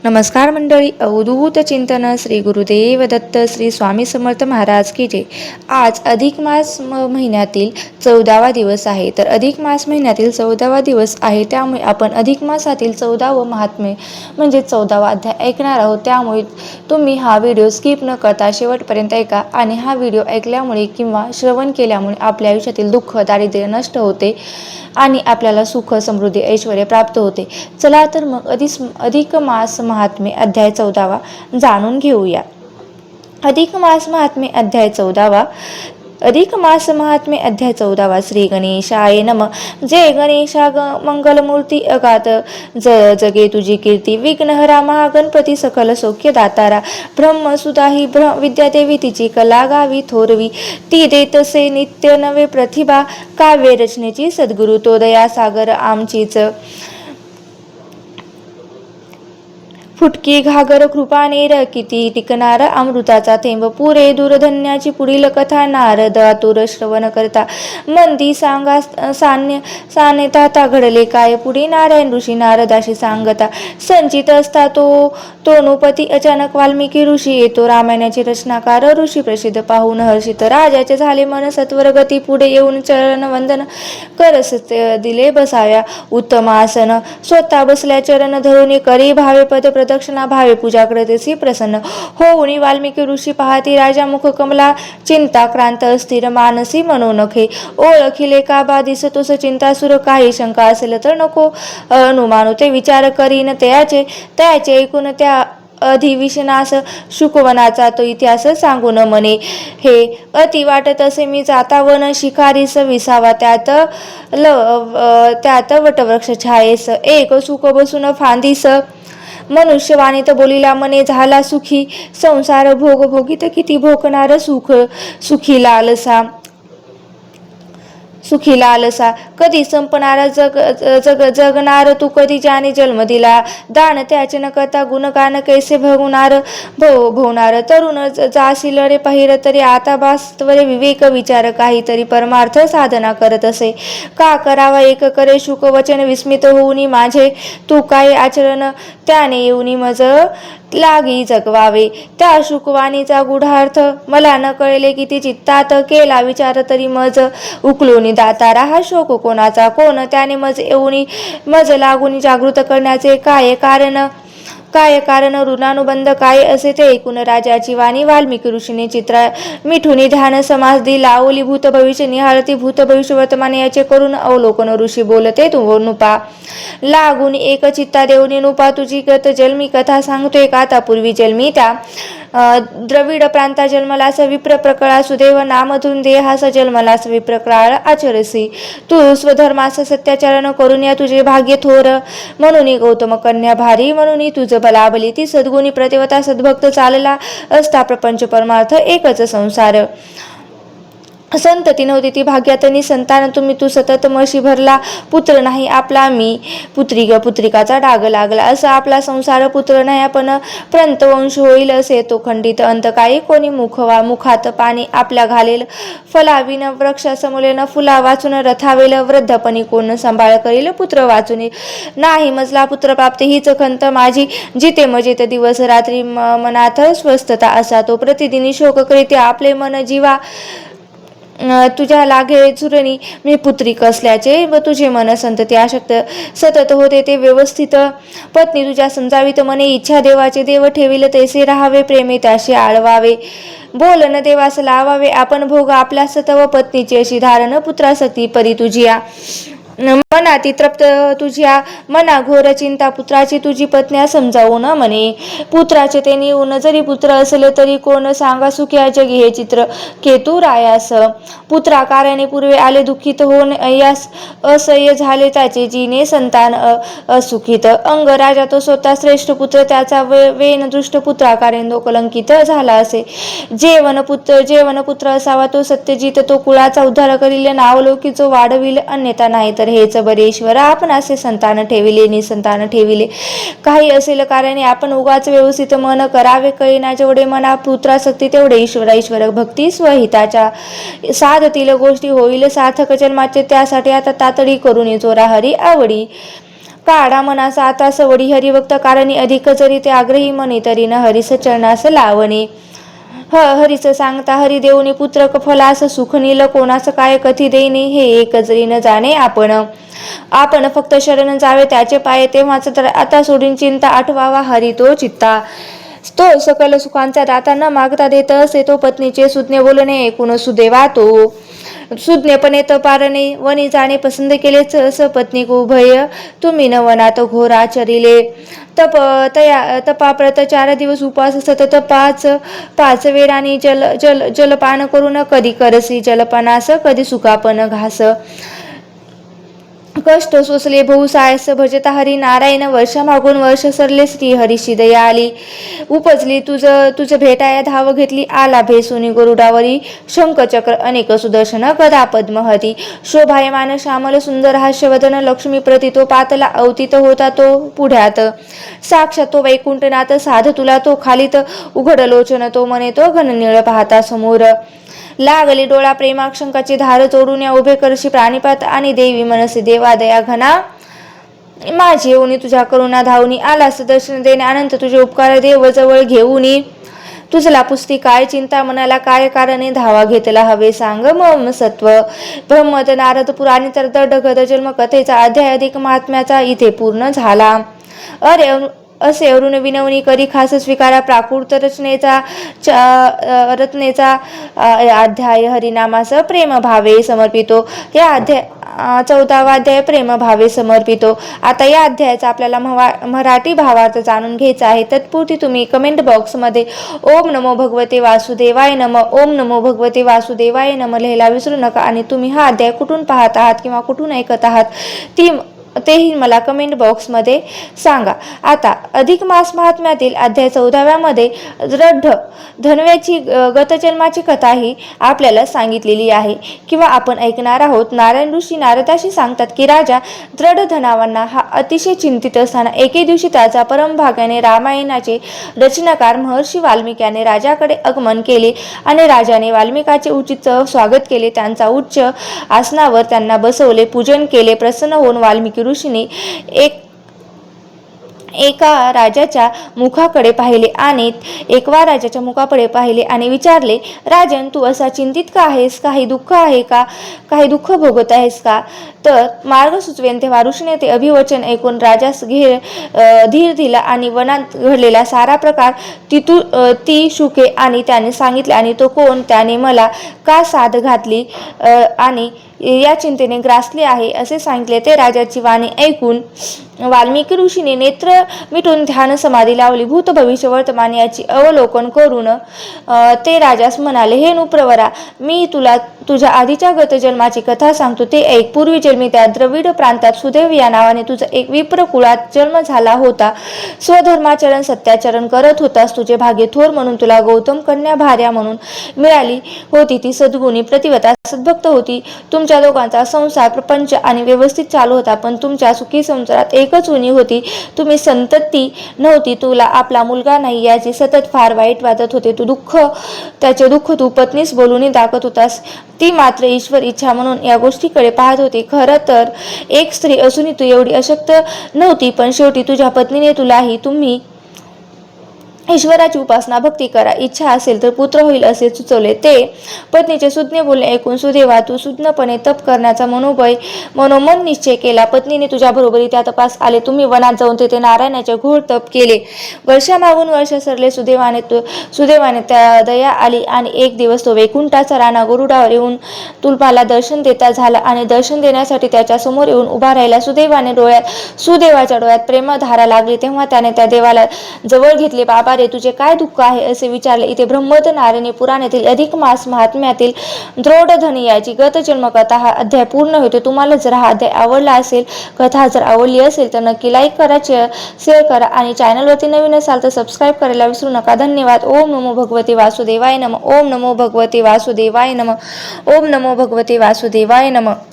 नमस्कार मंडळी, अवधूत चिंतन श्री गुरुदेव दत्त श्री स्वामी समर्थ महाराज की जय. आज अधिक मास महिन्यातील 14वा दिवस आहे. तर अधिक मास महिन्यातील 14वा दिवस आहे, त्यामुळे आपण अधिक मासातील 14व महात्म्य म्हणजे 14वा अध्याय ऐकणार आहोत. त्यामुळे तुम्ही हा व्हिडिओ स्किप न करता शेवटपर्यंत ऐका. आणि हा व्हिडिओ ऐकल्यामुळे किंवा श्रवण केल्यामुळे आपल्या आयुष्यातील दुःख दारिद्र्य नष्ट होते आणि आपल्याला सुख समृद्धी ऐश्वर्य प्राप्त होते. चला तर मग अधिक मास महात्म्य अध्याय 14वा जाणून घेऊया. अधिक मास महात्म्य अध्याय 14वा. अधिक मास महात्म्य अध्याय 14वा. श्री गणेशाय नम. जय गणेशा मंगलमूर्ती अगाध जगे तुझी कीर्ती. विघ्नहरा महागणपती सकल सौख्य दातारा. ब्रह्मसुदाही विद्यादेवी तिची कला गावी थोरवी. ती देतसे नित्य नवे प्रतिभा. काव्य रचनेची सद्गुरु तो दया सागर आमचीच. फुटकी घागर कृपानेर किती टिकणार अमृताचा थेंब. पुरे दूरधन्याची पुढील कथा नारद आतुर श्रवण करता. मंदी सांगा सान्यता घडले काय पुढे. नारायण ऋषी नारदाशी सांगता. संचित असता तो नृपती अचानक वाल्मिकी ऋषी येतो. रामायणाची रचनाकार ऋषी प्रसिद्ध पाहून हर्षित. राजाचे झाले मन सत्वर गती. पुढे येऊन चरण वंदन करस दिले बसाव्या उत्तम आसन. स्वतः बसल्या चरण धरून करी भावे पद दक्षिणा भावे पूजा करतेसी प्रसन्न होऊनी. वाल्मिकी ऋषी पाहती राजा मुख कमला. चिंता क्रांत अस्थिर मानसी मनोनखे. ओळखिले का बा दिसतोस चिंता सुर. काही शंका असेल तर नको अनुमानो. ते विचार करीन तयाचे ऐकून त्या अधिविशनास शुकवनाचा तो इतिहास सांगून म्हणे. हे अति वाटत असे मी जाता वन शिकारीस विसावा. त्यात वटवृक्ष छायेस. एक सुख बसून फांदीस. मनुष्यवाणीत बोलिला मने झाला सुखी. संसार भोग भोगीत किती भोगणार सुख. सुखी लालसा कधी संपणारा जगणार तू कधी ज्याने जन्म दिला. दान त्याचे न करता गुणगान कैसे भोवणार. तरुण जाशील रे पाहिर तरी आता बास्तवरे विवेक विचार. काहीतरी परमार्थ साधना करत असे का करावा एक करे शुक वचन. विस्मित होऊनी माझे तू काय आचरण. त्याने येऊनी मज लागी जगवावे. त्या शुकवाणीचा गुढार्थ मला न कळले किती चित्तात. केला विचार तरी मज उकलून दातारा. हा शोक कोणाचा कोण. त्याने मज लागून जागृत करण्याचे काय कारण. ऋणानुबंध काय असे ते ऐकून राजाची वाणी. वाल्मिकी ऋषीने चित्रा मिठुनी ध्यान समास दिला. ओली भूत भविष्य निहाळती. भूत भविष्य वर्तमान याचे करून अवलोकन ऋषी बोलते नुपा. लागून एक चित्ता देऊनी नुपा तुझी गत जन्मी कथा सांगतोय का. आता पूर्वी जन्मी त्या द्रविड प्रांता जन्मलास विप्र प्रकळा. सुदैव नामधून देहास जन्मलास विप्रकळाळ आचरसी. तू स्वधर्मास सत्याचरण करून या तुझे भाग्य थोर. म्हणून गौतम कन्या भारी. म्हणून तुझ बलाबली ती सद्गुणी प्रतिवता. सद्भक्त चालला असता प्रपंच परमार्थ एकच संसार. संतती नव्हती ती भाग्यातनी संतान. तू सतत मशी भरला. पुत्र नाही आपला मी पुत्रिकाचा डाग लागला. असा आपला संसार. पुत्र नाही पण प्रंतवंश होईल असे तो खंडित. अंतकाळी कोणी मुखात पाणी आपल्या घालेल. फलाविन वृक्षा समोलेन फुला वाचून रथावेल. वृद्धपणी कोण सांभाळ करील पुत्र वाचून. नाही मजला पुत्र प्राप्त हीच खंत माझी. जिते मजेत दिवस रात्री मनात स्वस्थता असा तो. प्रतिदिनी शोक करीते आपले मन जीवा. तुझ्या लागे चुरणी मी पुत्रिक असल्याचे व तुझे मन संतती आशक्त सतत होते ते व्यवस्थित. पत्नी तुझ्या समजावीत मने इच्छा. देवाचे देव ठेविल तैसे राहावे. प्रेमे त्याशी आळवावे. बोलन देवास लावावे. आपण भोग आपला सतव. पत्नीची अशी धारण पुत्रासक्ती परी तुझिया. मनाती तृप्त तुझ्या मना घोर चिंता. पुत्राची तुझी पत्न्या समजावून म्हणे. पुत्राचे ते निवून जरी पुत्र असले तरी कोण सांगा सुख्या जगी हे चित्र. केतू रायास पुत्रा कार्याने पूर्वे आले दुःखित होऊन यास असह्य झाले त्याचे जीने संतान असुखित. अंग राजा तो स्वतः श्रेष्ठ पुत्र त्याचा वेन दृष्ट पुत्राकारेंदो कलंकित झाला असे. जेवण पुत्र असावा तो सत्यजित. तो कुळाचा उद्धार करील नावलौकिक जो वाढविल. अन्यथा नाही तर हेच बरे ईश्वर. आपण असे संतान ठेविले निसंतान ठेविले. काही असेल कार्याने आपण उगाच व्यवस्थित मन करावे. कळेना जेवढे मना पुत्रासक्ती तेवढे ईश्वर भक्ती. स्वहिताच्या साधतील गोष्टी होईल सार्थक जन्माचे. त्यासाठी आता तातडी करून चोरा हरी आवडी. काढा मनासा आता सवडी हरिभक्त कारणी अधिक जरी ते आग्रही मनी तरी न हरीस चरणास लावणी हरीच सांगता हरी देऊनी पुत्र फलास सुख नील कोणास काय कथी देईनी हे एक जरी न जाणे आपण फक्त शरण जावे त्याचे पाये तेव्हाच तर आता सोडून चिंता आठवावा हरी तो चित्ता तो सकल सुखांचा दाता न मागता देत असे तो पत्नीचे सुज्ञ बोलणे ऐकून सुदेवा तो सुज्ञपणे तपारणे वनी जाणे पसंत केलेच अस पत्नी उभय तुम्ही न वनात घोर आचरिले तपाप्रत 4 दिवस उपवास सतत पाच वेळ आणि जलपान करून कधी करसी जलपानास कधी सुकापन घास कष्ट सोसले बहुसायस भजता हरी नारायण वर्ष मागून वर्ष सरले श्री हरीशी दया आली उपजली तुझ भेटाया धाव घेतली आला भेसुनी गरुडावरी शंखचक्र अनेक सुदर्शन गदा पद्महती शोभायमान श्यामल सुंदर हास्यवदन लक्ष्मी प्रति तो पातला अवतीत होता तो पुढ्यात साक्षात तो वैकुंठनाथ साध तुला तो खालीत उघड लोचन तो मने तो घननीळ पाहता समोर लागली डोळा प्रेमाक्षंकाची धार जोडून या उभे करशी प्राणीपात आणि देवी मनसे देवा दया घना माझी येऊनी तुझ्या करुणा धावनी आलास दर्शन देणे अनंत तुझे उपकार देव जवळ घेऊनी तुझला पुस्ती काय चिंता मनाला काय कारणे धावा घेतला हवे सांग मम सत्व ब्रह्मद नारद पुराणी तर दडगद जन्म कथेचा अध्याय अधिक महात्म्याचा इथे पूर्ण झाला असे अरुण विनवणी करी खास स्वीकारा प्राकृत रचनेचा अध्याय हरिनामास प्रेम भावे समर्पितो या अध्याय 14वा अध्याय प्रेम भावे समर्पितो आता या अध्यायाचा आपल्याला मराठी भावार्थ जाणून घ्यायचा आहे तत्पूर्वी तुम्ही कमेंट बॉक्स मध्ये ओम नमो भगवते वासुदेवाय नम ओम नमो भगवते वासुदेवाय नम लिहायला विसरू नका आणि तुम्ही हा अध्याय कुठून पाहत आहात किंवा कुठून ऐकत आहात तेही मला कमेंट बॉक्स मध्ये सांगा। आता अधिक मास महात्म्यातील अध्याय 14व्या मध्ये दृढ धनव्याची गतजन्माची कथा ही आपल्याला सांगितलेली आहे किंवा आपण ऐकणार आहोत। नारायण ऋषी नारदाशी सांगतात की राजा दृढ धनावांना हा अतिशय चिंतित असताना एके दिवशी त्याचा परमभाग्याने रामायणाचे रचनाकार महर्षी वाल्मिक याने राजाकडे आगमन केले आणि राजाने वाल्मिकाचे उचित स्वागत केले, त्यांचा उच्च आसनावर त्यांना बसवले, पूजन केले। प्रसन्न होऊन वाल्मिकी ऋषीने एका राजाच्या मुखाकडे पाहिले आणि विचारले, राजन तू असा चिंतित का आहेस? काही दुःख आहे का? काही दुःख भोगत आहेस का? तर मार्ग सुचवेन तेव्हा ऋषीने ते अभिवचन ऐकून राजास धीर दिला आणि वनात घडलेला सारा प्रकार ती शुके आणि त्याने सांगितले आणि तो कोण, त्याने मला का साथ घातली आणि या चिंतेने ग्रासले आहे असे सांगितले। ते राजाची वाणी ऐकून वाल्मिकी ऋषीने नेत्र मिटून ध्यान समाधी लावली। भूत भविष्य वर्तमान याची अवलोकन करून ते राजास म्हणाले, हे नुप्रवरा, मी तुला तुझ्या आधीच्या गतजन्माची कथा सांगतो, ते ऐक। पूर्वी जन्मी त्या द्रविड प्रांतात सुदेव या नावाने तुझा एक विप्र कुळात जन्म झाला होता। स्वधर्माचरण सत्याचरण करत होतास। तुझे भाग्य थोर म्हणून तुला गौतम कन्या भार्या म्हणून मिळाली होती। ती सद्गुणी प्रतिवता सद्भक्त होती। तुमच्या दोघांचा संसार प्रपंच आणि व्यवस्थित चालू होता, पण तुमच्या सुखी संसारात एकच उणी होती, तुम्ही संतती नव्हती, तुला आपला मुलगा नाही याची सतत फार वाईट वाटत होते। त्याचे दुःख तू पत्नीस बोलून दाखवत होतास, ती मात्र ईश्वर इच्छा म्हणून या गोष्टीकडे पाहत होती। खरं तर एक स्त्री असूनही तू एवढी अशक्त नव्हती, पण शेवटी तुझ्या पत्नीने तुलाही तुम्ही ईश्वराची उपासना भक्ती करा, इच्छा असेल तर पुत्र होईल असे सुचवले। ते पत्नीचे सुज्ञ बोलणे ऐकून सुदेवा तू सुज्ञपणे तप करण्याचा मनोमन निश्चय केला। पत्नीने तुझ्या बरोबरी त्या तपास आले। तुम्ही वनात जाऊन तेथे नारायणाचे घोर तप केले। वर्षामागून वर्ष सरले। सुदैवाने त्या दया आली आणि एक दिवस तो वैकुंठाचा राणा गरुडावर येऊन तुलपाला दर्शन देता झाला आणि दर्शन देण्यासाठी त्याच्या समोर येऊन उभा राहिला। सुदेवाच्या डोळ्यात प्रेमधारा लागली, तेव्हा त्याने त्या देवाला जवळ घेतले। बाबा रे, तुझे काय दुःख आहे असे विचारले। इथे ब्रह्मद नारायणी पुराणातील अधिक मास महात्म्यातील द्रोड धनी याची गतजन्म कथा हा अध्याय पूर्ण होतो। तुम्हाला जर हा अध्याय आवडला असेल, कथा जर आवडली असेल तर नक्की लाईक करा, शेअर करा आणि चॅनलवरती नवीन असाल तर सबस्क्राईब करायला विसरू नका। धन्यवाद। ओम नमो भगवते वासुदेवाय नमः। ओम नमो भगवते वासुदेवाय नमः। ओम नमो भगवते वासुदेवाय नमः।